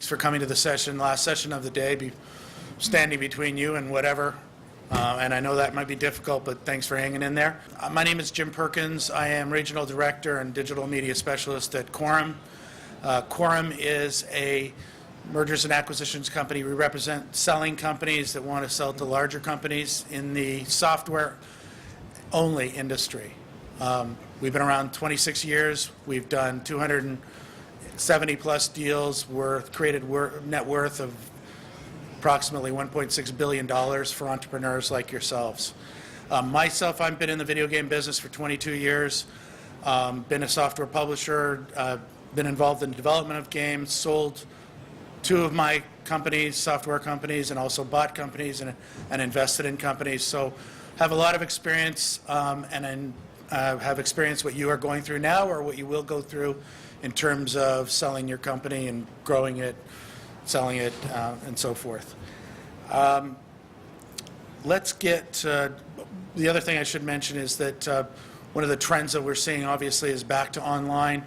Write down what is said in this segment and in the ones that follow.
Thanks for coming to the session, last session of the day, standing between you and whatever. And I know that might be difficult, but thanks for hanging in there. My name is Jim Perkins. I am Regional Director and Digital Media Specialist at Quorum. Quorum is a mergers and acquisitions company. We represent selling companies that want to sell to larger companies in the software-only industry. We've been around 26 years. We've done 270-plus deals, created net worth of approximately $1.6 billion for entrepreneurs like yourselves. Myself, I've been in the video game business for 22 years, been a software publisher, been involved in the development of games, sold two of my companies, software companies, and also bought companies and invested in companies. So have a lot of experience and have experienced what you are going through now or what you will go through in terms of selling your company and growing it, selling it, and so forth. Let's get the other thing I should mention is that one of the trends that we're seeing obviously is back to online.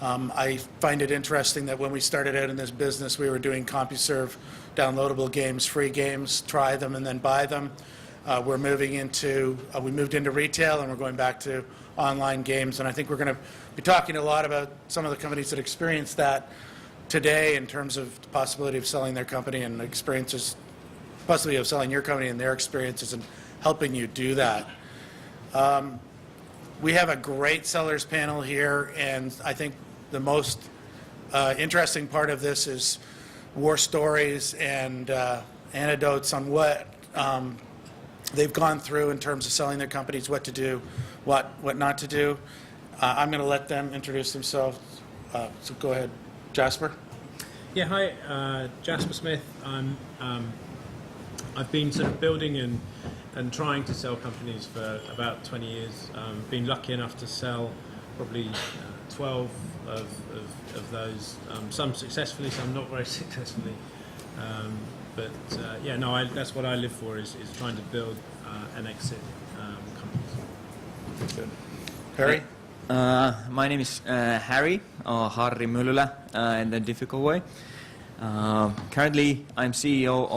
I find it interesting that when we started out in this business, we were doing CompuServe downloadable games, free games, try them and then buy them. We moved into retail and we're going back to online games, and I think we're going to be talking a lot about some of the companies that experience that today in terms of the possibility of selling their company and experiences, possibility of selling your company and their experiences and helping you do that. We have a great sellers panel here, and I think the most interesting part of this is war stories and anecdotes on what they've gone through in terms of selling their companies, what to do, what not to do. I'm going to let them introduce themselves. So go ahead, Jasper. Yeah, hi, Jasper Smith. I've been sort of building and trying to sell companies for about 20 years. Been lucky enough to sell probably 12 of those, some successfully, some not very successfully. Yeah, no, that's what I live for, is trying to build and exit companies. Good. Harry? My name is Harry, or Harry MYLLYLA in the difficult way. Currently, I'm CEO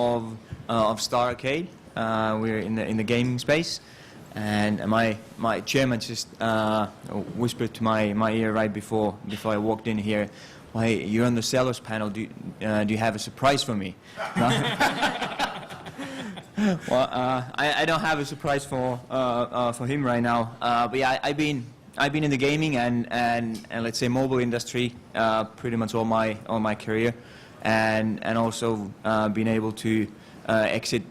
of Star Arcade. We're in the gaming space, and my chairman just whispered to my ear right before I walked in here, "Why, you're on the sellers panel? Do you have a surprise for me?" Well, I don't have a surprise for him right now. But yeah, I've been in the gaming and let's say mobile industry pretty much all my career, and also been able to exit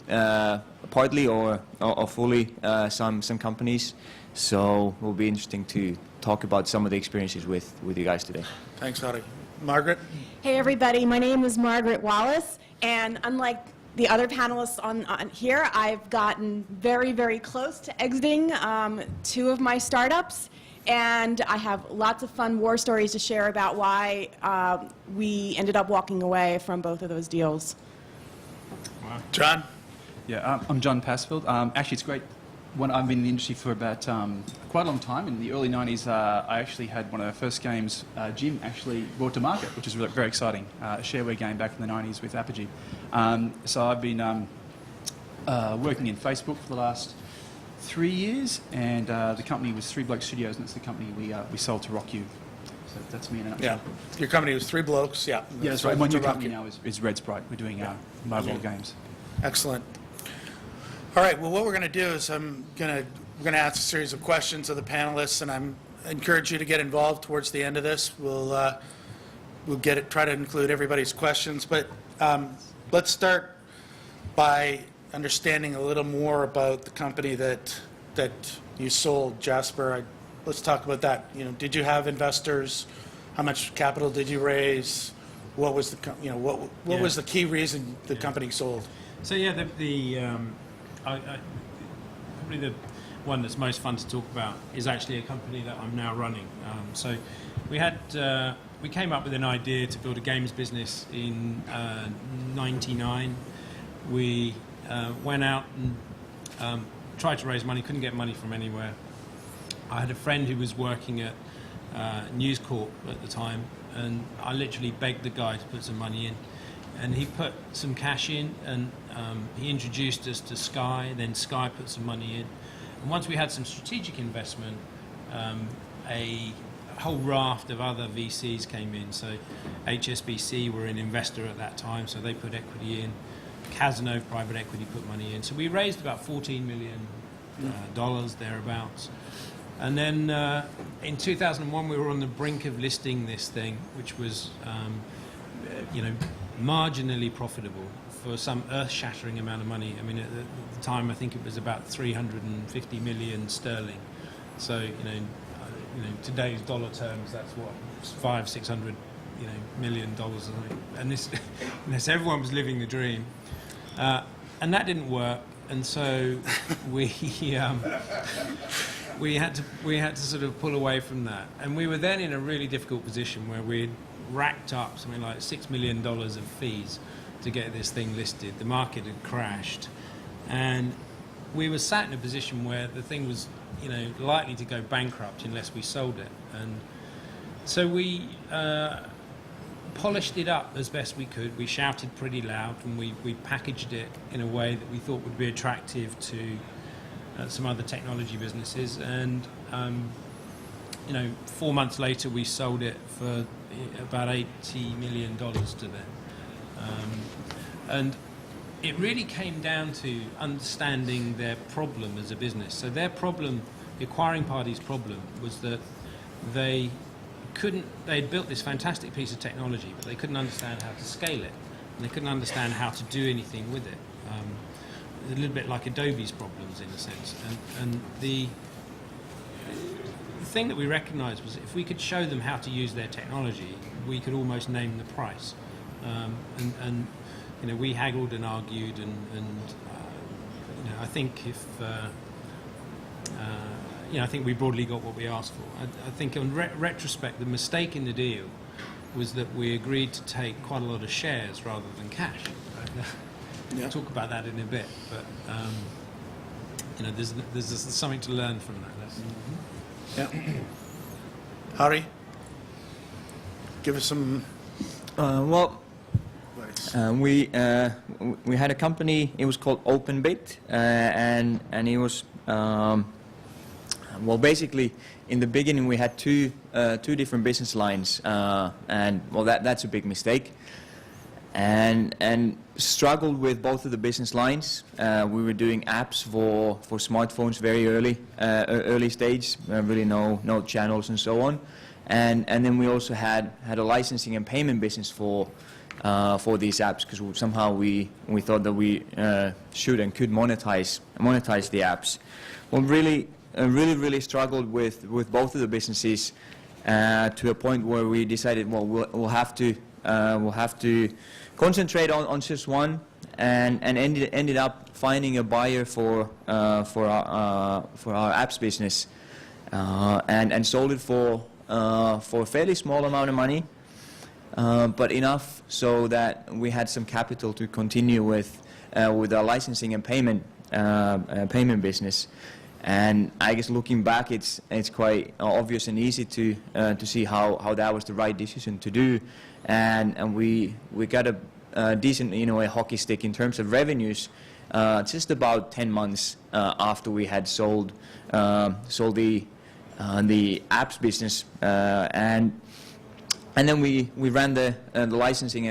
partly or fully some companies. So it will be interesting to talk about some of the experiences with you guys today. Thanks, Harry. Margaret? Hey everybody, my name is Margaret Wallace, and unlike the other panelists on here, I've gotten very, very close to exiting two of my startups, and I have lots of fun war stories to share about why we ended up walking away from both of those deals. Wow. John? Yeah, I'm John PASSFIELD. Actually, it's great. I've been in the industry for about quite a long time. In the early 90s, I actually had one of the first games Jim actually brought to market, which is very exciting. A shareware game back in the 90s with Apogee. So I've been working in Facebook for the last 3 years, and the company was Three Bloke Studios, and it's the company we sold to RockU. So that's me in a nutshell. Yeah, your company was Three Blokes, yeah. Yeah, that's right. My new company now is Red Sprite. We're doing mobile games. Excellent. All right, well, what we're going to do is we're going to ask a series of questions of the panelists, and I encourage you to get involved towards the end of this. We'll try to include everybody's questions, but let's start by understanding a little more about the company that you sold, Jasper. Let's talk about that. You know, did you have investors? How much capital did you raise? What was what was the key reason the company sold? So yeah, probably the one that's most fun to talk about is actually a company that I'm now running. So we came up with an idea to build a games business in '99. We went out and tried to raise money, couldn't get money from anywhere. I had a friend who was working at News Corp at the time, and I literally begged the guy to put some money in. And he put some cash in, and he introduced us to Sky. Then Sky put some money in. And once we had some strategic investment, a whole raft of other VCs came in. So HSBC were an investor at that time, so they put equity in. Cazenove Private Equity put money in. So we raised about $14 million thereabouts. And then in 2001, we were on the brink of listing this thing, which was, marginally profitable for some earth-shattering amount of money. I mean, at the time, I think it was about 350 million sterling. So, today's dollar terms, that's what, $500-600, million or something. And this, everyone was living the dream, and that didn't work. And so we had to sort of pull away from that. And we were then in a really difficult position where we'd racked up something like $6 million of fees to get this thing listed. The market had crashed, and we were sat in a position where the thing was, likely to go bankrupt unless we sold it. And so we polished it up as best we could. We shouted pretty loud, and we packaged it in a way that we thought would be attractive to some other technology businesses. And 4 months later, we sold it for about $80 million to them. And it really came down to understanding their problem as a business. So their problem, the acquiring party's problem, was that they'd built this fantastic piece of technology, but they couldn't understand how to scale it, and they couldn't understand how to do anything with it. A little bit like Adobe's problems in a sense. And the thing that we recognized was if we could show them how to use their technology, we could almost name the price. We haggled and argued, and I think I think we broadly got what we asked for. I think in retrospect, the mistake in the deal was that we agreed to take quite a lot of shares rather than cash. Yeah. We'll talk about that in a bit, but there's something to learn from that lesson. Yeah. Harry, give us some advice. We had a company. It was called OpenBit, and it was basically in the beginning we had two different business lines, and that's a big mistake. And struggled with both of the business lines. We were doing apps for smartphones very early stage, really no channels and so on. And then we also had a licensing and payment business for these apps, because somehow we thought that we should and could monetize the apps. Well, really struggled with both of the businesses to a point where we decided, we'll have to concentrate on just one, and ended up finding a buyer for our apps business, and sold it for a fairly small amount of money, but enough so that we had some capital to continue with our licensing and payment business. And I guess looking back, it's quite obvious and easy to see how that was the right decision to do, and we got a decent, a hockey stick in terms of revenues, just about 10 months after we had sold the apps business, and then we ran the licensing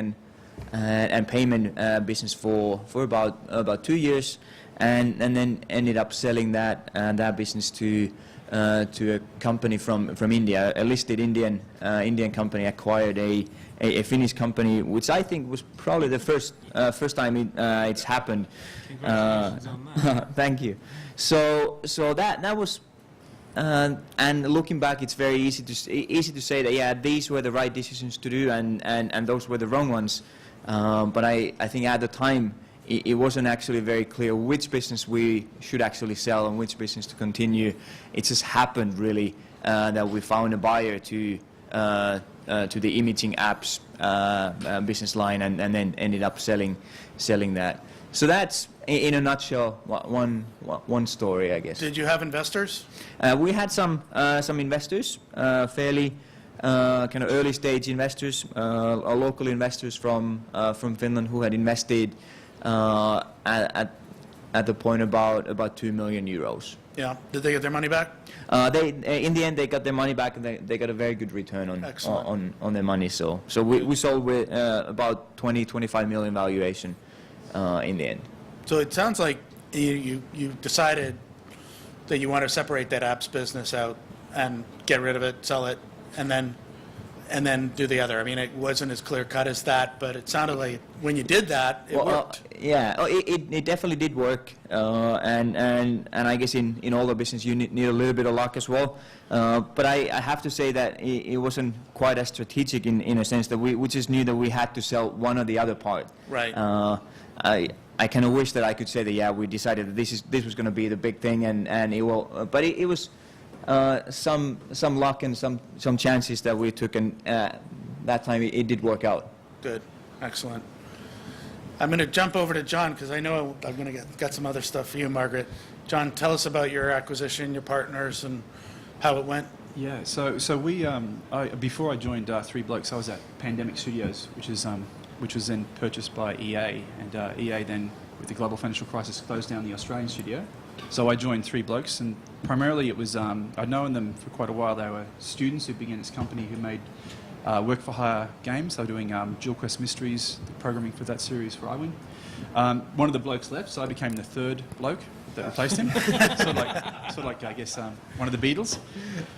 and payment business for about 2 years. And then ended up selling that business to a company from India, a listed Indian company acquired a Finnish company, which I think was probably the first time it's happened. Congratulations on that. Thank you. So that was, and looking back, it's very easy to say that these were the right decisions to do, and those were the wrong ones. But I think at the time, it wasn't actually very clear which business we should actually sell and which business to continue. It just happened really that we found a buyer to the imaging apps business line, and then ended up selling that. So that's in a nutshell one story, I guess. Did you have investors? We had some investors, fairly kind of early stage investors, local investors from Finland who had invested at the point about 2 million euros. Yeah. Did they get their money back? They in the end they got their money back, and they got a very good return on their money. So we sold with about 25 million valuation in the end. So it sounds like you decided that you want to separate that apps business out and get rid of it, sell it, and then do the other. I mean, it wasn't as clear cut as that, but it sounded like when you did that, it worked. It definitely did work, and I guess in all the business you need a little bit of luck as well. But I have to say that it wasn't quite as strategic in a sense that we just knew that we had to sell one or the other part. Right. I kind of wish that I could say that we decided that this was going to be the big thing, and it will. But it was some luck and some chances that we took, and that time it did work out. Good. Excellent. I'm going to jump over to John because I know I'm going to got some other stuff for you, Margaret. John, tell us about your acquisition, your partners, and how it went. Yeah, so we before I joined Three Blokes, I was at Pandemic Studios, which was then purchased by EA, and EA then, with the global financial crisis, closed down the Australian studio. So I joined Three Blokes, and primarily it was I'd known them for quite a while. They were students who began this company who made work-for-hire games. They were doing Dual Quest Mysteries, the programming for that series for iWin. One of the blokes left, so I became the third bloke that replaced him. sort of like I guess one of the Beatles.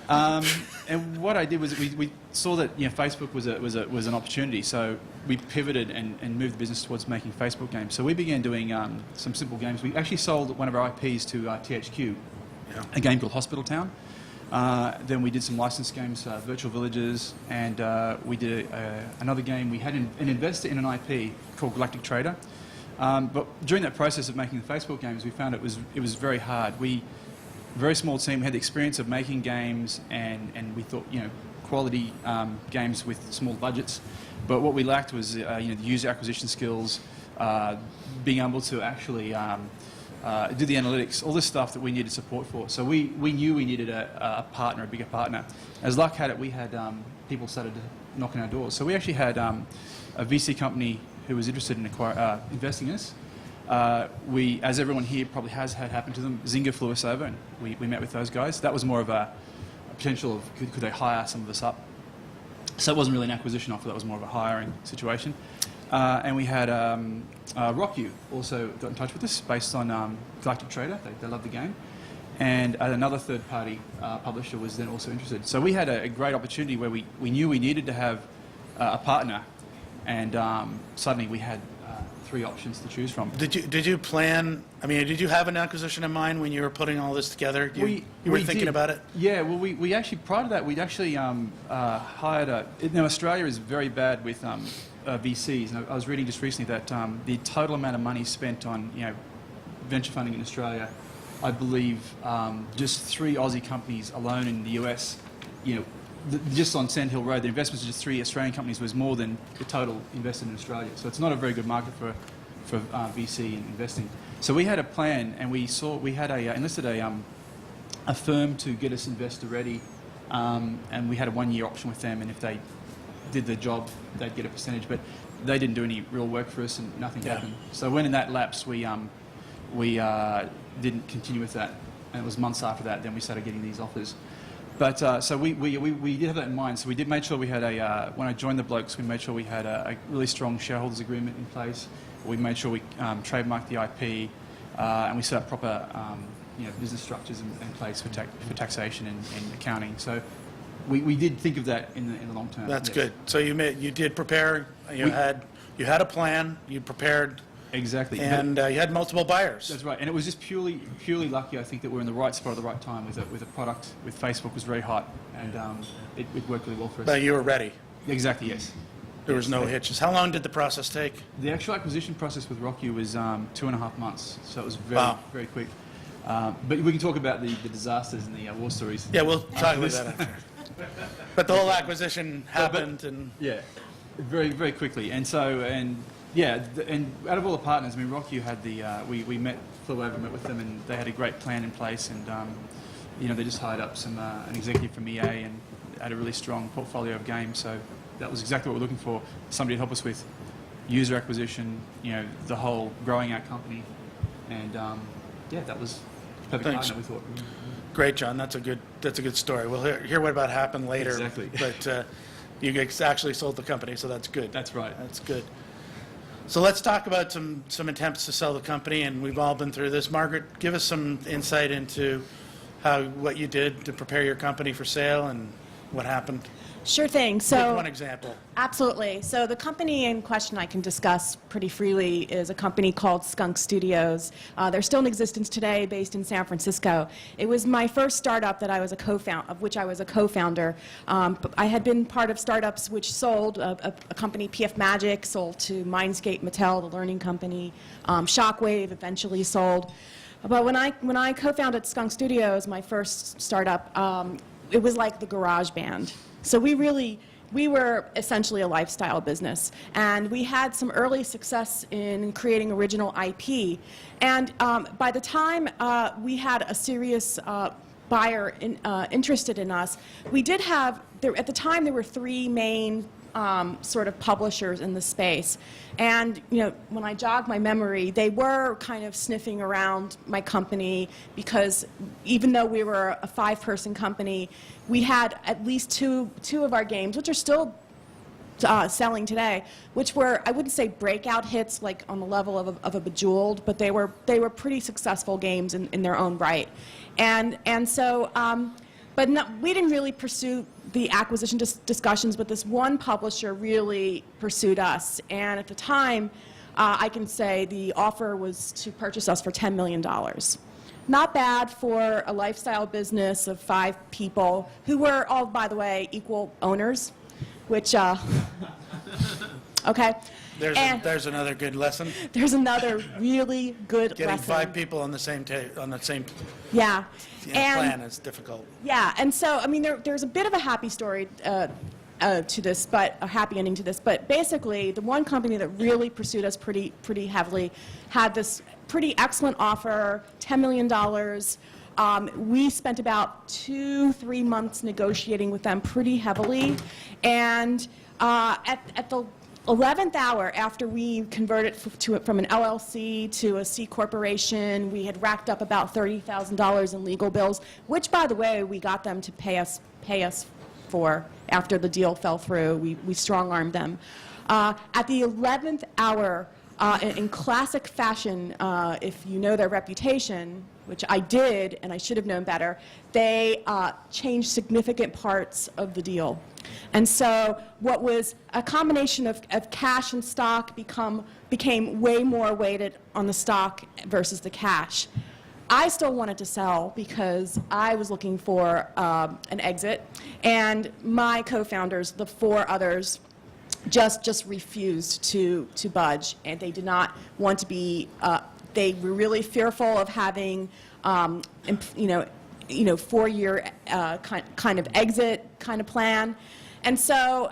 And what I did was we saw that Facebook was an opportunity, so we pivoted and moved the business towards making Facebook games. So we began doing some simple games. We actually sold one of our IPs to THQ, a game called Hospital Town. Then we did some licensed games, Virtual Villages, and we did another game. We had an investor in an IP called Galactic Trader. But during that process of making the Facebook games, we found it was very hard. Very small team, had the experience of making games, and we thought, quality games with small budgets. But what we lacked was, the user acquisition skills, being able to actually do the analytics, all this stuff that we needed support for. So we knew we needed a partner, a bigger partner. As luck had it, we had people started knocking our doors. So we actually had a VC company who was interested in investing in us. As everyone here probably has had happen to them, Zynga flew us over, and we met with those guys. That was more of a potential of could they hire some of us up. So it wasn't really an acquisition offer, that was more of a hiring situation. And we had RockU also got in touch with us based on Galactic Trader. They loved the game. And another third-party publisher was then also interested. So we had a great opportunity where we knew we needed to have a partner, and suddenly we had three options to choose from. Did you plan? I mean, did you have an acquisition in mind when you were putting all this together? You were thinking about it. Yeah. Well, we actually prior to that we'd actually hired now Australia is very bad with VCs, and I was reading just recently that the total amount of money spent on venture funding in Australia, I believe just 3 Aussie companies alone in the US, just on Sand Hill Road, the investments of just 3 Australian companies was more than the total invested in Australia. So it's not a very good market for VC investing. So we had a plan, and we had enlisted a firm to get us investor ready, and we had a 1-year option with them, and if they did the job, they'd get a percentage. But they didn't do any real work for us, and nothing happened. So when in that lapse, we didn't continue with that, and it was months after that then we started getting these offers. But so we did have that in mind. So we did make sure we had when I joined the Blokes, we made sure we had a really strong shareholders agreement in place. We made sure we trademarked the IP, and we set up proper business structures in place for taxation and accounting. So we did think of that in the long term. That's good. So you did prepare. You had a plan. You prepared. Exactly. And you had multiple buyers. That's right. And it was just purely lucky, I think, that we're in the right spot at the right time with a product. With Facebook was very hot, and it worked really well for us. But you were ready. Exactly. Yes. There was no hitches. How long did the process take? The actual acquisition process with RockU was 2.5 months, so it was very quick. But we can talk about the disasters and the war stories. Yeah, we'll talk about that after. But the whole acquisition happened, and yeah, very quickly. And out of all the partners, I mean, RockU had we flew over, met with them, and they had a great plan in place, and they just hired up an executive from EA, and had a really strong portfolio of games. So that was exactly what we're looking for. Somebody to help us with user acquisition, the whole growing our company. And yeah, that was the perfect Thanks. partner, we thought. Great, John. That's a good story. We'll hear what about happened later. Exactly. But you actually sold the company, so that's good. That's right. That's good. So let's talk about some attempts to sell the company, and we've all been through this. Margaret, give us some insight into what you did to prepare your company for sale and what happened. Sure thing. Give So one example. absolutely. So the company in question I can discuss pretty freely is a company called Skunk Studios. They're still in existence today, based in San Francisco. It was my first startup that I was of which I was a co-founder. I had been part of startups which sold a company, PF Magic, sold to Mindscape Mattel, the learning company. Shockwave eventually sold. But when I co-founded Skunk Studios, my first startup, it was like the garage band. So we were essentially a lifestyle business, and we had some early success in creating original IP. And by the time we had a serious buyer interested in us, we did have, at the time there were 3 main sort of publishers in the space. And when I jog my memory, they were kind of sniffing around my company, because even though we were a 5-person company, we had at least two of our games, which are still selling today, which were, I wouldn't say breakout hits like on the level of a Bejeweled, but they were pretty successful games in their own right. And so, but no, we didn't really pursue the acquisition discussions, but this one publisher really pursued us. And at the time, I can say the offer was to purchase us for $10 million. Not bad for a lifestyle business of 5 people, who were all, by the way, equal owners, which, okay. There's another good lesson. There's another really good Getting lesson. 5 people on the same Yeah. plan is difficult. Yeah, and so, I mean, there's a bit of a happy story to this, but a happy ending to this. But basically, the one company that really pursued us pretty heavily had this pretty excellent offer, $10 million. We spent about 2-3 months negotiating with them pretty heavily, and at the 11th hour, after we converted from an LLC to a C corporation, we had racked up about $30,000 in legal bills, which, by the way, we got them to pay us for after the deal fell through. We strong-armed them. At the 11th hour, in classic fashion, if you know their reputation, which I did, and I should have known better, they changed significant parts of the deal. And so what was a combination of cash and stock became way more weighted on the stock versus the cash. I still wanted to sell because I was looking for an exit, and my co-founders, the 4 others, just refused to budge, and they did not want to be. They were really fearful of having, 4-year kind of exit kind of plan, and so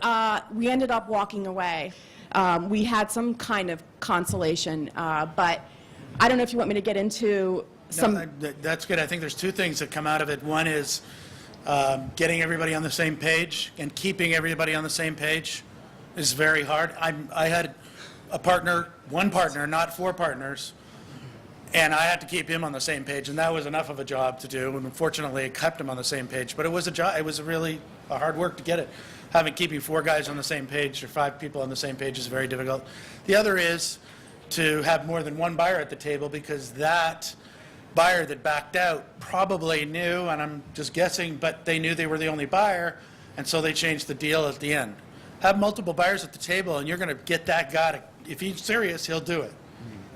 we ended up walking away. We had some kind of consolation, but I don't know if you want me to get into some. No, that's good. I think there's 2 things that come out of it. One is getting everybody on the same page, and keeping everybody on the same page is very hard. I had one partner, not 4 partners, and I had to keep him on the same page, and that was enough of a job to do. And unfortunately, it kept him on the same page. But it was a job. It was really a hard work to get it. Keeping 4 guys on the same page or 5 people on the same page is very difficult. The other is to have more than one buyer at the table, because that buyer that backed out probably knew, and I'm just guessing, but they knew they were the only buyer, and so they changed the deal at the end. Have multiple buyers at the table, and you're going to get that guy to, if he's serious, he'll do it.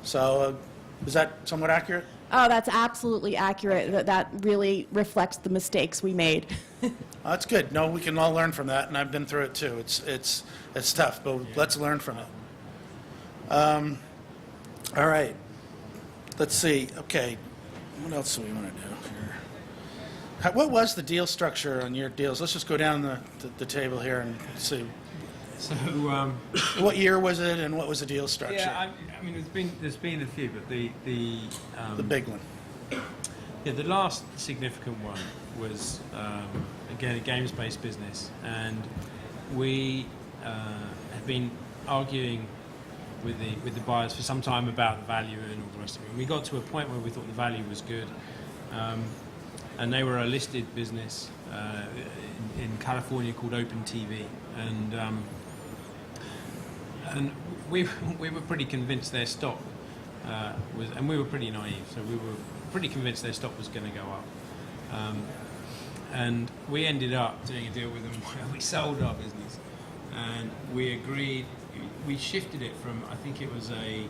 So is that somewhat accurate? Oh, that's absolutely accurate. That really reflects the mistakes we made. That's good. No, we can all learn from that, and I've been through it too. It's tough, but let's learn from it. All right. Let's see. Okay. What else do we want to do here? What was the deal structure on your deals? Let's just go down the table here and see. So, What year was it, and what was the deal structure? yeah, I mean, there's been a few, but the The big one. yeah, the last significant one was again a games-based business, and we had been arguing with the buyers for some time about the value and all the rest of it. And we got to a point where we thought the value was good, and they were a listed business in California called Open TV, and we were pretty convinced their stock was, and we were pretty naive, so we were pretty convinced their stock was going to go up. And we ended up doing a deal with them where we sold our business, and we agreed, we shifted it from, I think it was a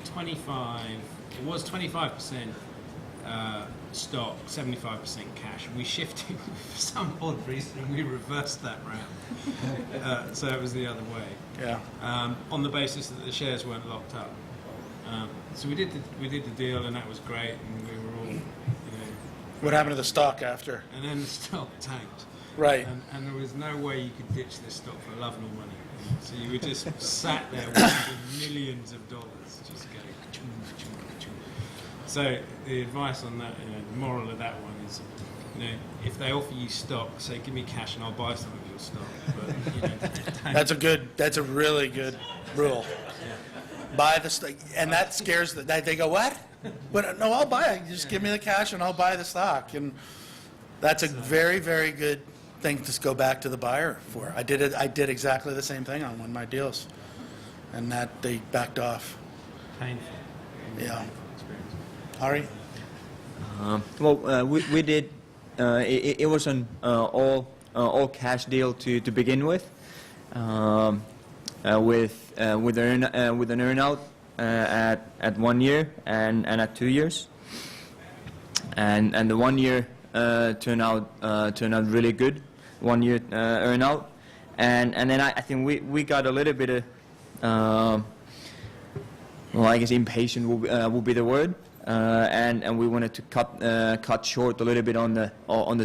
25% stock, 75% cash. We shifted for some odd reason, we reversed that round. So it was the other way. Yeah. On the basis that the shares weren't locked up. So we did the deal, and that was great, and we were all, What happened to the stock after? and then the stock tanked. Right. And there was no way you could ditch this stock for love nor money. So you were just sat there with millions of dollars, just going. Ka-chung, ka-chung, ka-chung. So the advice on that, the moral of that one is, if they offer you stock, say, give me cash and I'll buy some of your stock. But That's a really good rule. Buy the stock, and that scares they go, what? But no, I'll buy it. Just give me the cash and I'll buy the stock. And that's a very, very good thing to go back to the buyer for. I did exactly the same thing on one of my deals, and that they backed off. Painful. Yeah. Experience. Ari? Well, we did. It was an all cash deal to begin with, with an earnout at 1 year and at 2 years, and the 1 year turned out really good. 1 year earnout, and then I think we got a little bit of well, I guess impatient will be the word. And we wanted to cut short a little bit on the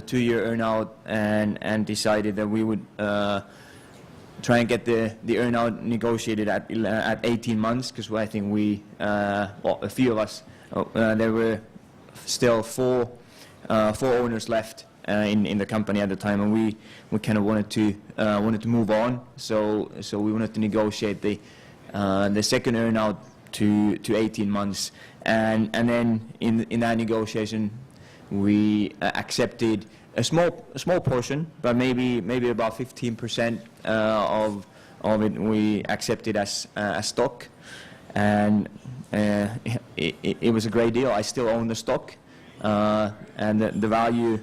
2 year earnout, and decided that we would try and get the earnout negotiated at 18 months, because I think a few of us, there were still four owners left in the company at the time, and we kind of wanted to move on, so we wanted to negotiate the second earnout to 18 months. And then in that negotiation, we accepted a small portion, but maybe about 15% of it we accepted as stock, and it was a great deal. I still own the stock, and the value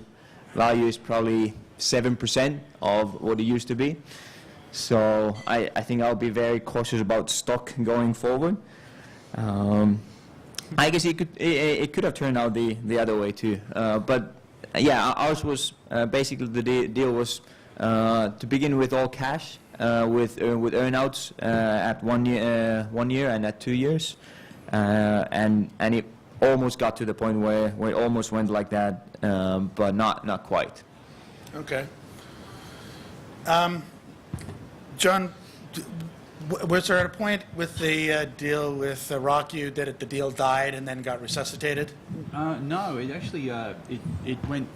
is probably 7% of what it used to be. So I think I'll be very cautious about stock going forward. I guess it could have turned out the other way too, but yeah, ours was basically the deal was to begin with all cash with earnouts at 1 year and at 2 years, and it almost got to the point where it almost went like that, but not quite. Okay. John, was there a point with the deal with RockU that the deal died and then got resuscitated? No, it actually it went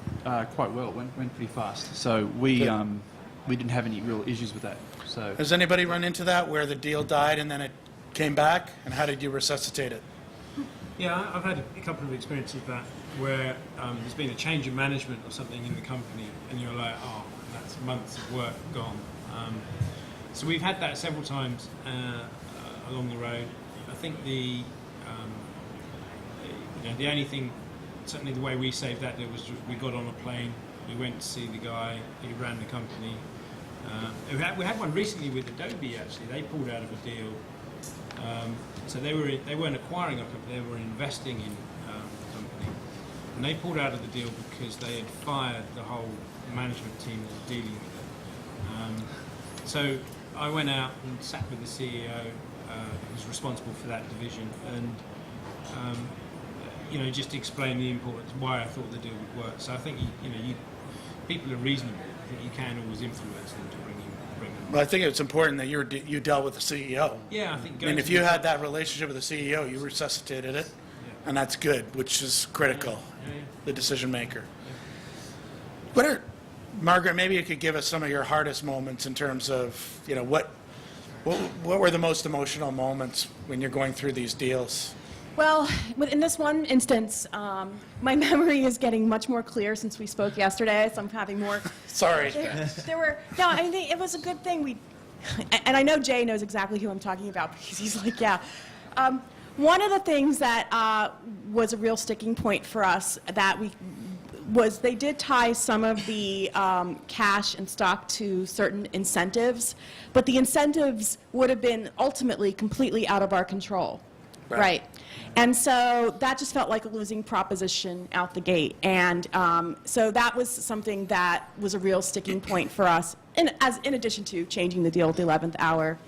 quite well. It went pretty fast. So we didn't have any real issues with that. So Has anybody run into that where the deal died and then it came back? And how did you resuscitate it? Yeah, I've had a couple of experiences of that where there's been a change of management or something in the company, and you're like, oh, that's months of work gone. So we've had that several times along the road. I think the only thing, certainly the way we saved that deal, was we got on a plane, we went to see the guy who ran the company. We had one recently with Adobe. Actually, they pulled out of a deal. So they weren't acquiring a company; they were investing in the company, and they pulled out of the deal because they had fired the whole management team that was dealing with it. So I went out and sat with the CEO, who was responsible for that division, and just explain the importance, why I thought the deal would work. So I think people are reasonable. I think you can always influence them to bring them. Well, I think it's important that you dealt with the CEO. Yeah, I think. And if you had that relationship with the CEO, you resuscitated it, Yeah. and that's good, which is critical. Yeah. The decision maker. What are, Margaret, maybe you could give us some of your hardest moments in terms of, you know, what were the most emotional moments when you're going through these deals? Well, in this one instance, my memory is getting much more clear since we spoke yesterday, so I'm having more. Sorry. There were, no, I mean, it was a good thing and I know Jay knows exactly who I'm talking about because he's like, yeah. One of the things that was a real sticking point for us that was they did tie some of the cash and stock to certain incentives, but the incentives would have been ultimately completely out of our control. Right. And so that just felt like a losing proposition out the gate. And so that was something that was a real sticking point for us, in addition to changing the deal at the 11th hour.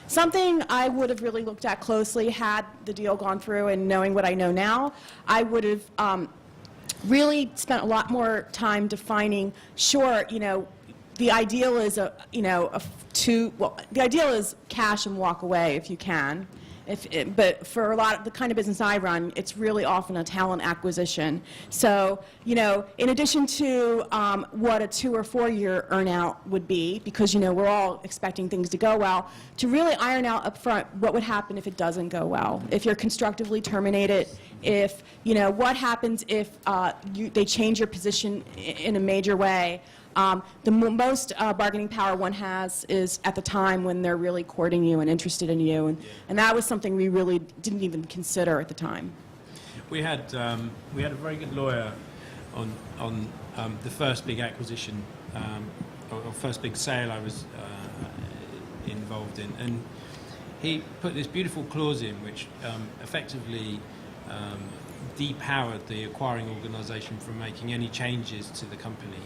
Something I would have really looked at closely had the deal gone through, and knowing what I know now, I would have really spent a lot more time defining, sure, you know, the ideal is the ideal is cash and walk away if you can. But for a lot of the kind of business I run, it's really often a talent acquisition. So, you know, in addition to what a 2 or 4 year earnout would be, because, you know, we're all expecting things to go well, to really iron out up front what would happen if it doesn't go well, if you're constructively terminated, if, you know, what happens if they change your position in a major way. The most bargaining power one has is at the time when they're really courting you and interested in you, and that was something we really didn't even consider at the time. We had a very good lawyer on the first big acquisition or first big sale I was involved in, and he put this beautiful clause in which effectively depowered the acquiring organisation from making any changes to the company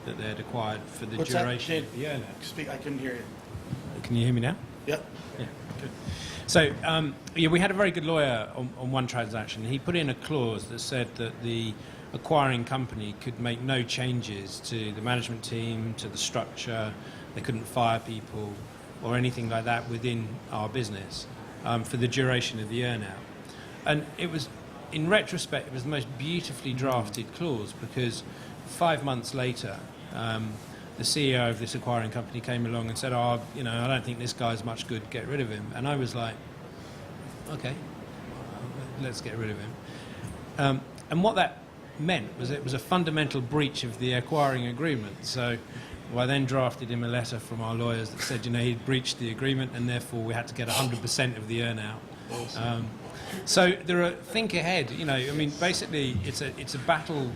that they had acquired for the duration. Yeah, speak. I couldn't hear you. Can you hear me now? Yep. Yeah, good. So, yeah, we had a very good lawyer on one transaction. He put in a clause that said that the acquiring company could make no changes to the management team, to the structure. They couldn't fire people or anything like that within our business for the duration of the earnout. And it was, in retrospect, it was the most beautifully drafted clause because 5 months later, the CEO of this acquiring company came along and said, "Oh, you know, I don't think this guy's much good. Get rid of him." And I was like, "Okay, let's get rid of him." And what that meant was it was a fundamental breach of the acquiring agreement. So I then drafted him a letter from our lawyers that said, you know, he'd breached the agreement and therefore we had to get 100% of the earnout. Awesome. So there are think ahead. You know, I mean, basically, it's a battle.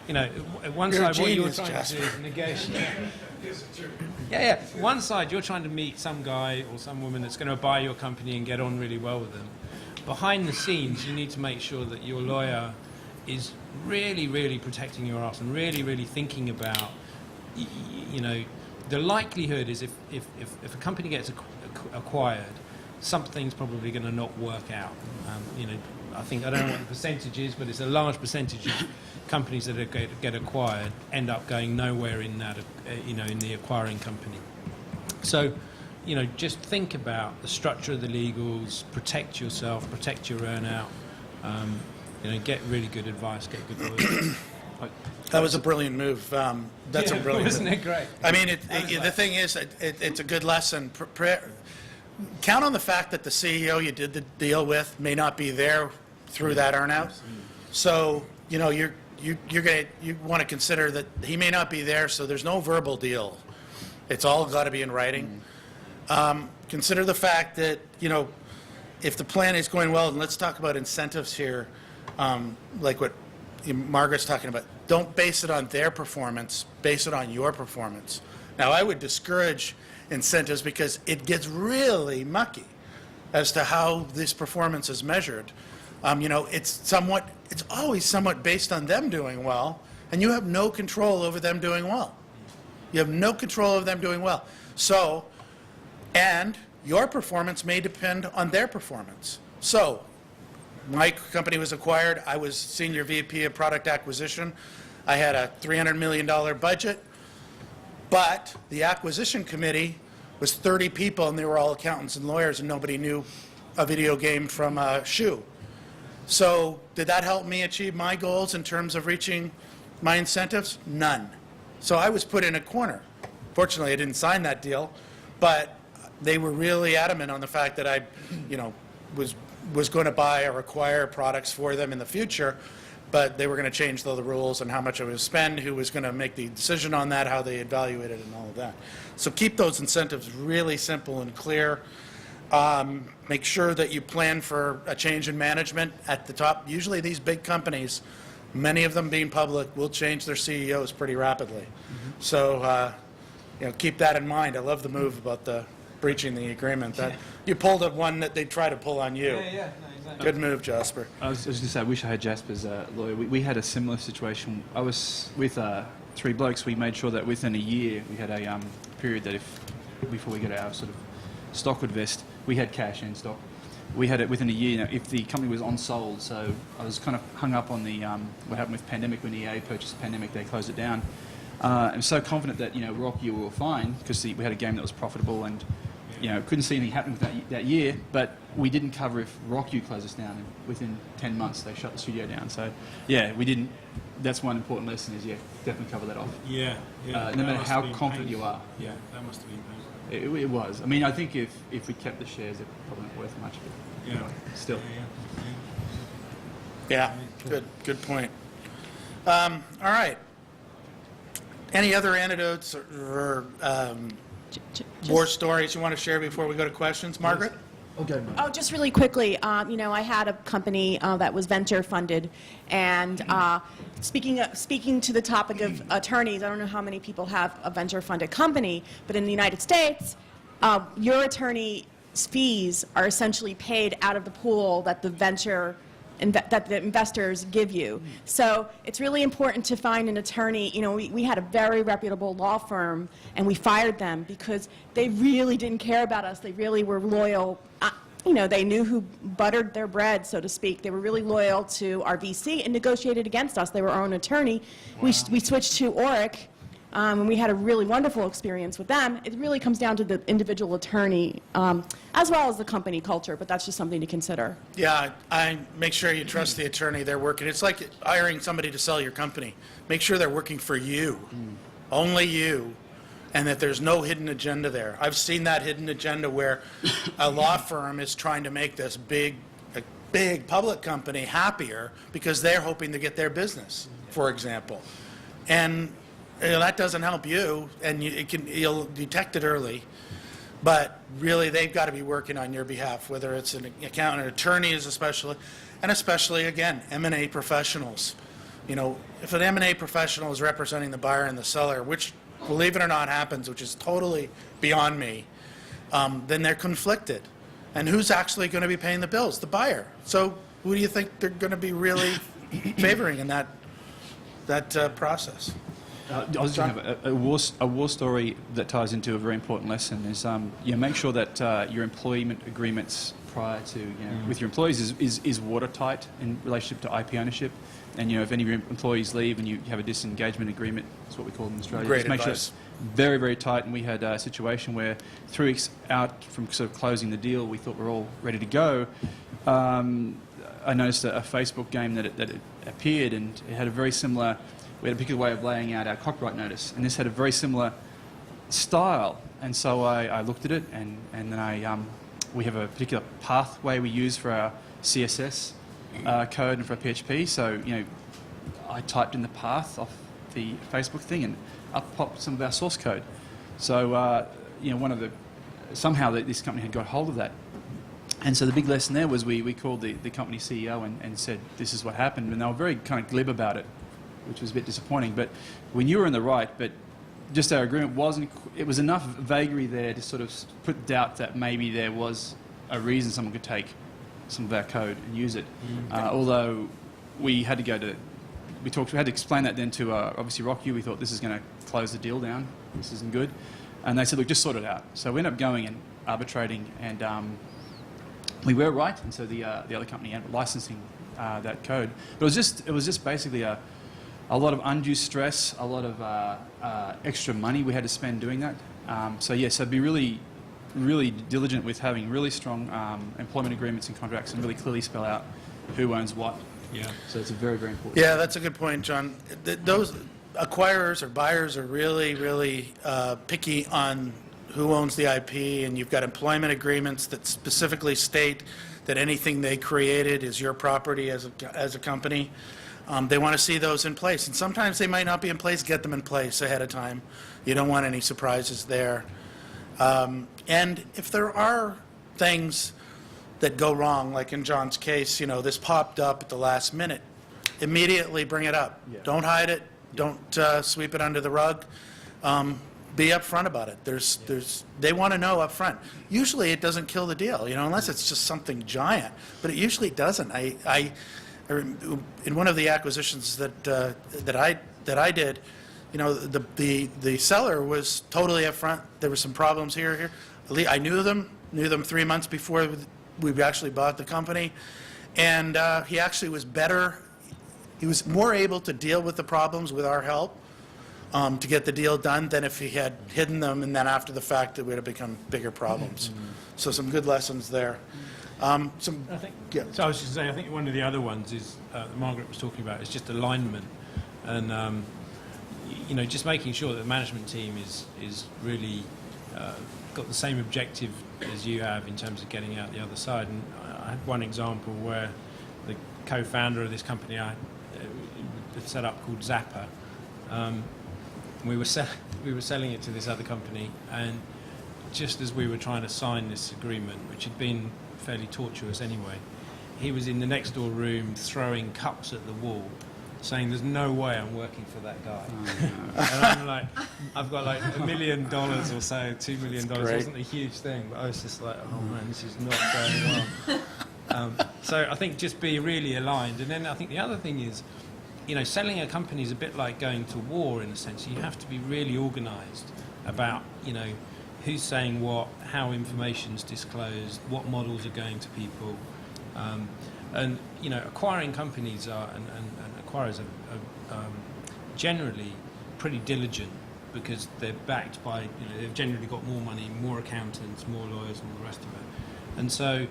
You know, at one side, what you're trying to do is negotiate. Yeah. One side, you're trying to meet some guy or some woman that's going to buy your company and get on really well with them. Behind the scenes, you need to make sure that your lawyer is really, really protecting your ass and really, really thinking about, you know, the likelihood is if a company gets acquired, something's probably going to not work out. You know, I don't know what the percentage is, but it's a large percentage of companies that get acquired end up going nowhere in that, you know, in the acquiring company. So, you know, just think about the structure of the legals, protect yourself, protect your earnout, you know, get really good advice, get good lawyers. That was a brilliant move. That's a brilliant Wasn't move. it great? I mean, the thing is, it's a good lesson. Count on the fact that the CEO you did the deal with may not be there through that earnout. So, you know, you want to consider that he may not be there, so there's no verbal deal. It's all got to be in writing. Consider the fact that, you know, if the plan is going well, and let's talk about incentives here, like what Margaret's talking about. Don't base it on their performance, base it on your performance. Now, I would discourage incentives because it gets really mucky as to how this performance is measured. You know, it's always somewhat based on them doing well, and you have no control over them doing well. You have no control over them doing well. So, and your performance may depend on their performance. So, my company was acquired. I was Senior VP of Product Acquisition. I had a $300 million budget, but the acquisition committee was 30 people, and they were all accountants and lawyers, and nobody knew a video game from a shoe. So did that help me achieve my goals in terms of reaching My incentives? None. So I was put in a corner. Fortunately, I didn't sign that deal, but they were really adamant on the fact that I, was going to buy or acquire products for them in the future, but they were going to change the rules on how much I would spend, who was going to make the decision on that, how they evaluated it, and all of that. So keep those incentives really simple and clear. Make sure that you plan for a change in management at the top. Usually these big companies, many of them being public, will change their CEOs pretty rapidly. So keep that in mind. I love the move about the breaching the agreement. That you pulled at one that they try to pull on you. No, exactly. Good move, Jasper. I was just going to say, I wish I had Jasper's lawyer. We had a similar situation. I was with 3 blokes. We made sure that within a year we had a period that before we got our sort of stock would vest, we had cash and stock. We had it within a year. If the company was on-sold, so I was kind of hung up on the what happened with Pandemic. When EA purchased Pandemic, they closed it down. I'm so confident that Rocky were fine because we had a game that was profitable and couldn't see anything happen with that year. But we didn't cover if Rocky closed us down. And within 10 months, they shut the studio down. So yeah, we didn't. That's one important lesson: is definitely cover that off. Yeah. No matter how confident you are. Yeah, that must have been painful. It was. I mean, I think if we kept the shares, it probably not worth much. But Yeah. Still. Yeah, good point. All right. Any other anecdotes or war stories you want to share before we go to questions? Margaret? Okay. Oh, just really quickly, I had a company that was venture funded, and speaking to the topic of attorneys, I don't know how many people have a venture funded company, but in the United States, your attorney's fees are essentially paid out of the pool that the that the investors give you. So it's really important to find an attorney. We had a very reputable law firm, and we fired them because they really didn't care about us. They really were loyal. They knew who buttered their bread, so to speak. They were really loyal to our VC and negotiated against us. They were our own attorney. Wow. We switched to Oric, and we had a really wonderful experience with them. It really comes down to the individual attorney, as well as the company culture, but that's just something to consider. Yeah, I make sure you trust the attorney they're working. It's like hiring somebody to sell your company. Make sure they're working for you, only you, and that there's no hidden agenda there. I've seen that hidden agenda where a law firm is trying to make this big public company happier because they're hoping to get their business, for example. And that doesn't help you, and you'll detect it early. But really, they've got to be working on your behalf, whether it's an accountant, attorneys especially, again, M&A professionals. If an M&A professional is representing the buyer and the seller, which, believe it or not, happens, which is totally beyond me, then they're conflicted. And who's actually going to be paying the bills? The buyer. So who do you think they're going to be really favoring in that process? I was going to have a war story that ties into a very important lesson is make sure that your employment agreements prior to with your employees is watertight in relationship to IP ownership, and if any of your employees leave and you have a disengagement agreement, that's what we call them in Australia. Great just make sure advice. it's very, very tight. And we had a situation where 3 weeks out from sort of closing the deal, we thought we're all ready to go. I noticed a Facebook game that it appeared, and it had a very similar. We had a particular way of laying out our copyright notice, and this had a very similar style. And so I looked at it, and then we have a particular pathway we use for our CSS code and for our PHP. So I typed in the path off the Facebook thing, and up popped some of our source code. So somehow this company had got hold of that. And so the big lesson there was we called the company CEO and said this is what happened, and they were very kind of glib about it, which was a bit disappointing. But we knew we were in the right, but just our agreement it was enough vagary there to sort of put doubt that maybe there was a reason someone could take some of our code and use it. Although we had to we had to explain that then to obviously Rocky. We thought this is going to close the deal down. This isn't good. And they said, look, just sort it out. So we ended up going and arbitrating, and we were right. And so the other company ended up licensing that code. But it was just basically a lot of undue stress, a lot of extra money we had to spend doing that. So be really, really diligent with having really strong employment agreements and contracts, and really clearly spell out who owns what. Yeah. So it's a very, very important. Yeah, that's a good point, John. Those acquirers or buyers are really, really picky on who owns the IP, and you've got employment agreements that specifically state that anything they created is your property as a company. They want to see those in place, and sometimes they might not be in place. Get them in place ahead of time. You don't want any surprises there. And if there are things that go wrong, like in John's case, this popped up at the last minute, immediately bring it up. Yeah. Don't hide it. Don't sweep it under the rug. Be upfront about it. They want to know up front. Usually it doesn't kill the deal, unless it's just something giant. But it usually doesn't. In one of the acquisitions that I did, the seller was totally upfront. There were some problems here. I knew them 3 months before we actually bought the company, and he actually was better. He was more able to deal with the problems with our help to get the deal done than if he had hidden them, and then after the fact it would have become bigger problems. So some good lessons there. I think, so I was just saying, I think one of the other ones is that Margaret was talking about is just alignment, and just making sure that the management team is really got the same objective as you have in terms of getting out the other side. And I had one example where the co-founder of this company I had set up called Zappa. We were selling it to this other company, and just as we were trying to sign this agreement, which had been fairly tortuous anyway, he was in the next door room throwing cups at the wall, saying, "There's no way I'm working for that guy." And I'm like, I've got like $1 million or so, $2 million. It wasn't a huge thing, but I was just like, oh man, this is not going well. So I think just be really aligned. And then I think the other thing is, selling a company is a bit like going to war in a sense. You have to be really organised about, who's saying what, how information's disclosed, what models are going to people. And acquiring companies and acquirers are generally pretty diligent because they're backed by, they've generally got more money, more accountants, more lawyers, and all the rest of it. And so,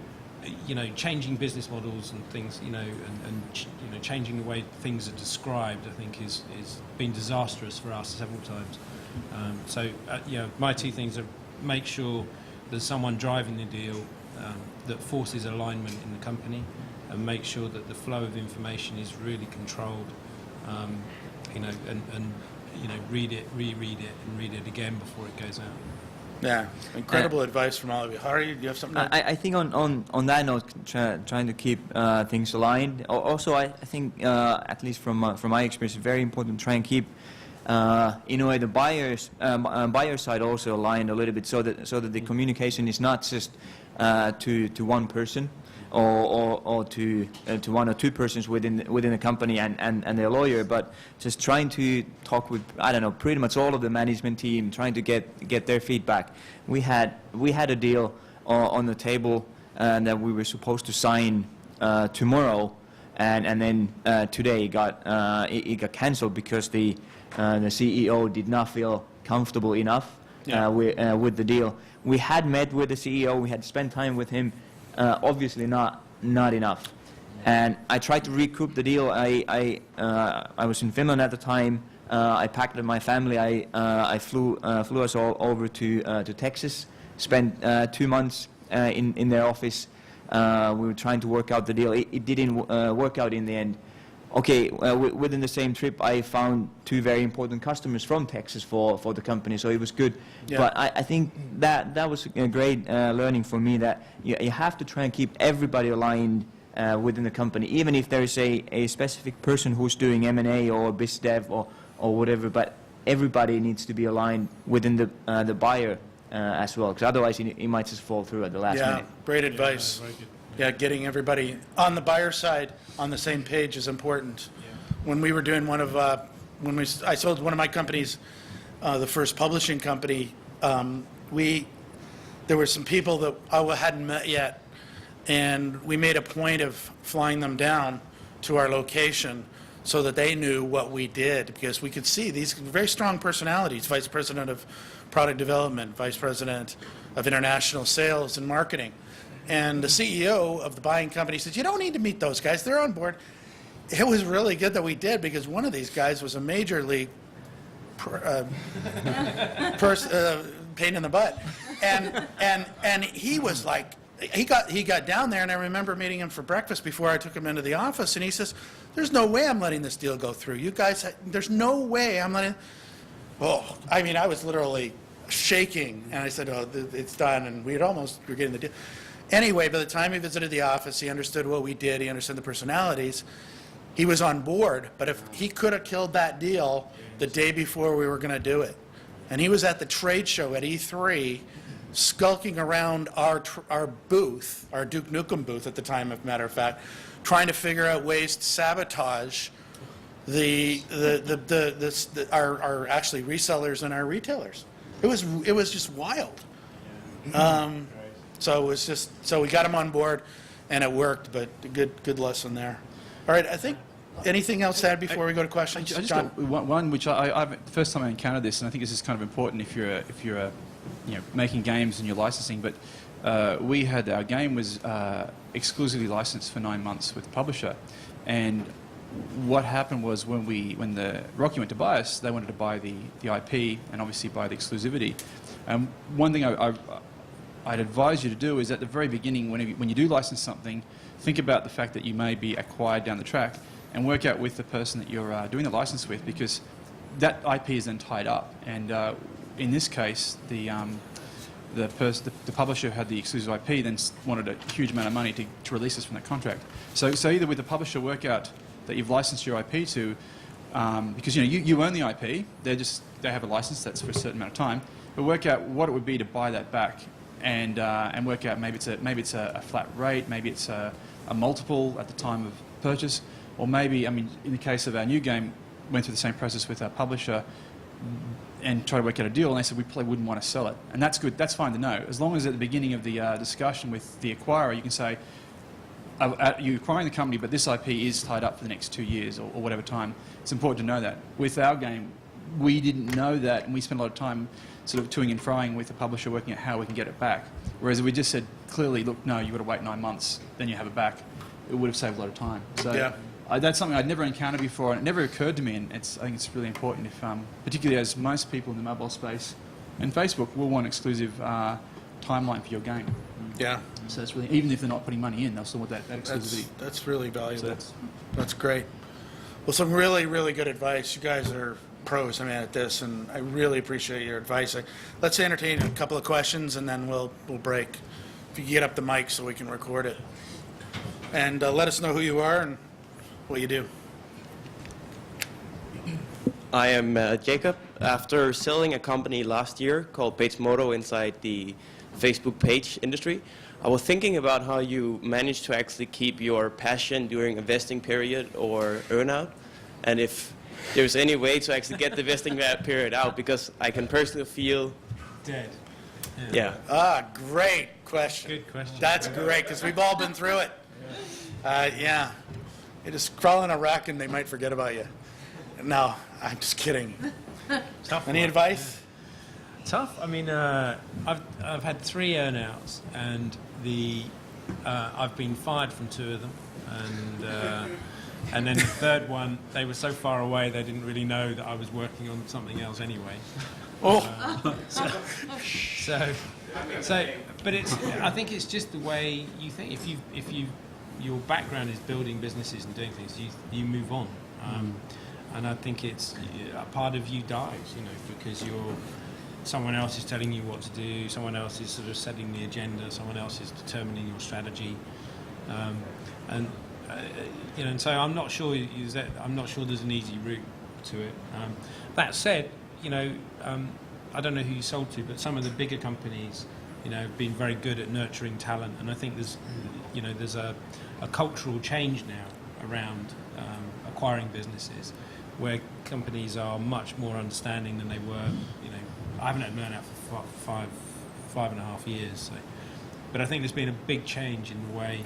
changing business models and things, and changing the way things are described, I think is been disastrous for us several times. So, my two things are make sure there's someone driving the deal that forces alignment in the company, and make sure that the flow of information is really controlled, and read it, reread it, and read it again before it goes out. Yeah, incredible advice from all of you. Hari, do you have something? I think on that note, trying to keep things aligned. Also, I think at least from my experience, it's very important to try and keep in a way the buyer side also aligned a little bit, so that the communication is not just to one person or to one or two persons within the company and their lawyer, but just trying to talk with, I don't know, pretty much all of the management team, trying to get their feedback. We had a deal on the table that we were supposed to sign tomorrow, and then today it got cancelled because the CEO did not feel comfortable enough with the deal. We had met with the CEO, we had spent time with him. Obviously not enough, and I tried to recoup the deal. I was in Finland at the time. I packed up my family. I flew us all over to Texas. Spent 2 months in their office. We were trying to work out the deal. It didn't work out in the end. Okay, within the same trip, I found 2 very important customers from Texas for the company, so it was good. Yeah. But I think that was a great learning for me, that you have to try and keep everybody aligned within the company, even if there is a specific person who's doing M&A or biz dev or whatever, but everybody needs to be aligned within the buyer as well, because otherwise it might just fall through at the last minute. Yeah, great advice. Yeah, getting everybody on the buyer side on the same page is important. Yeah. When we were doing I sold one of my companies, the first publishing company, there were some people that I hadn't met yet, and we made a point of flying them down to our location so that they knew what we did, because we could see these very strong personalities: vice president of product development, vice president of international sales and marketing. And the CEO of the buying company said, you don't need to meet those guys. They're on board. It was really good that we did, because one of these guys was a major league pain in the butt. And he was like, he got down there, and I remember meeting him for breakfast before I took him into the office, and he says, there's no way I'm letting this deal go through. You guys, there's no way I'm letting, oh, I mean, I was literally shaking, and I said, oh, it's done, and we were getting the deal. Anyway, by the time he visited the office, he understood what we did, he understood the personalities, he was on board, but if he could have killed that deal the day before we were going to do it. And he was at the trade show at E3, skulking around our booth, our Duke Nukem booth at the time, as a matter of fact, trying to figure out ways to sabotage our actually resellers and our retailers. It was just wild. So it was just, so we got him on board, and it worked. But good lesson there. All right, I think anything else to add before we go to questions? I just John? got one which the first time I encountered this, and I think this is kind of important if you're making games and you're licensing. But our game was exclusively licensed for 9 months with the publisher, and what happened was when the Rocky went to buy us, they wanted to buy the IP and obviously buy the exclusivity. One thing I'd advise you to do is at the very beginning, when you do license something, think about the fact that you may be acquired down the track, and work out with the person that you're doing the license with, because that IP is then tied up. And in this case, the publisher who had the exclusive IP then wanted a huge amount of money to release us from that contract. So either with the publisher, work out that you've licensed your IP to, because you own the IP, they have a license that's for a certain amount of time, but work out what it would be to buy that back, and work out maybe it's a flat rate, maybe it's a multiple at the time of purchase, or maybe, I mean, in the case of our new game, went through the same process with our publisher and try to work out a deal, and they said we probably wouldn't want to sell it. And that's good, that's fine to know. As long as at the beginning of the discussion with the acquirer, you can say, you're acquiring the company, but this IP is tied up for the next 2 years or whatever time. It's important to know that. With our game, we didn't know that, and we spent a lot of time sort of toing and froing with the publisher, working out how we can get it back. Whereas if we just said clearly, look, no, you've got to wait 9 months, then you have it back, it would have saved a lot of time. So Yeah. That's something I'd never encountered before, and it never occurred to me, and I think it's really important, if, particularly as most people in the mobile space and Facebook will want exclusive timeline for your game. Yeah. So that's really, even if they're not putting money in, they'll still want that exclusivity. That's really valuable. So That's great. Well, some really, really good advice. You guys are pros, I mean, at this, and I really appreciate your advice. Let's entertain a couple of questions, and then we'll break. If you get up the mic so we can record it. And let us know who you are and what you do. I am Jacob. After selling a company last year called Bates Moto inside the Facebook page industry, I was thinking about how you managed to actually keep your passion during a vesting period or earnout, and if there's any way to actually get the vesting period out, because I can personally feel Dead. Yeah. Great question. Good question. That's great, because we've all been through it. Yeah. You just crawl in a wreck and they might forget about you. No, I'm just kidding. Tough Any one. advice? Tough. I mean, I've had 3 earnouts, and I've been fired from 2 of them, and then the third one, they were so far away they didn't really know that I was working on something else anyway. Oh. But I think it's just the way you think. If your background is building businesses and doing things, you move on. And I think it's a part of you dies, because someone else is telling you what to do, someone else is sort of setting the agenda, someone else is determining your strategy, and so I'm not sure there's an easy route to it. That said, I don't know who you sold to, but some of the bigger companies, have been very good at nurturing talent, and I think there's a cultural change now around acquiring businesses, where companies are much more understanding than they were. I haven't had an earnout for 5.5 years, but I think there's been a big change in the way,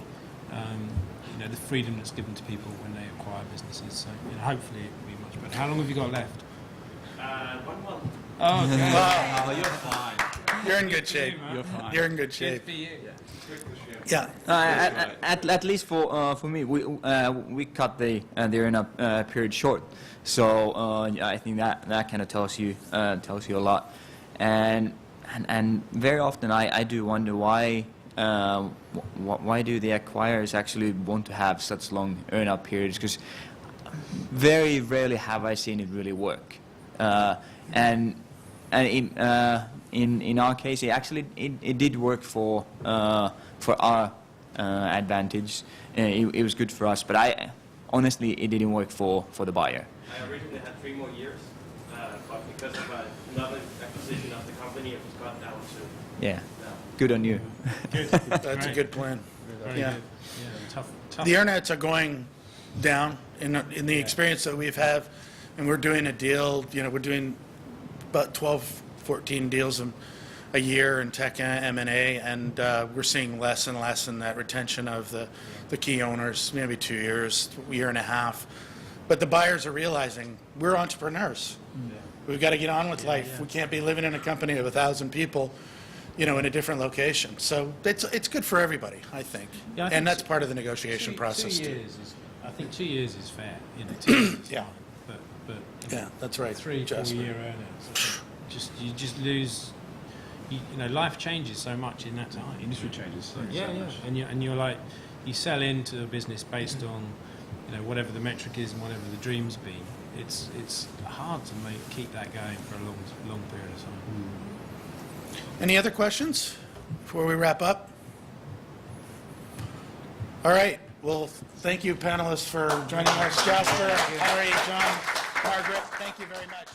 the freedom that's given to people when they acquire businesses. So hopefully it will be much better. How long have you got left? 1 month. Oh, okay. Wow. you're fine. You're in good shape. You're fine. You're in good Good shape. for you. Yeah. At least for me, we cut the earn-up period short, so I think that kind of tells you a lot, and very often I do wonder why do the acquirers actually want to have such long earn-up periods, because very rarely have I seen it really work, and in our case it did work for our advantage. It was good for us, but honestly it didn't work for the buyer. I originally had 3 more years, but because of another acquisition of the company, it was cut down to Yeah, good on you. Good. That's a Great. good plan. Very Yeah. good. Yeah, tough. The earnouts are going down in the experience that we've had, and we're doing a deal, we're doing about 12, 14 deals a year in tech and M&A, and we're seeing less and less in that retention of the key owners, maybe 2 years, year and a half. But the buyers are realizing we're entrepreneurs. We've got to get on with life. We can't be living in a company of 1,000 people, in a different location. So it's good for everybody, I think. Yeah, I think And that's so. part of the negotiation process 2 too. years is, I think 2 years is fair. 2 years is Yeah. fine. But Yeah, that's right. 3, 4 Jasper. year earnings, I think you just lose. Life changes so much in that time. Industry changes. So much. And you're like, you sell into a business based on, whatever the metric is and whatever the dreams be. It's hard to keep that going for a long period of time. Any other questions before we wrap up? All right. Well, thank you, panelists, for joining us. Jasper, Harry, John, Margaret, thank you very much.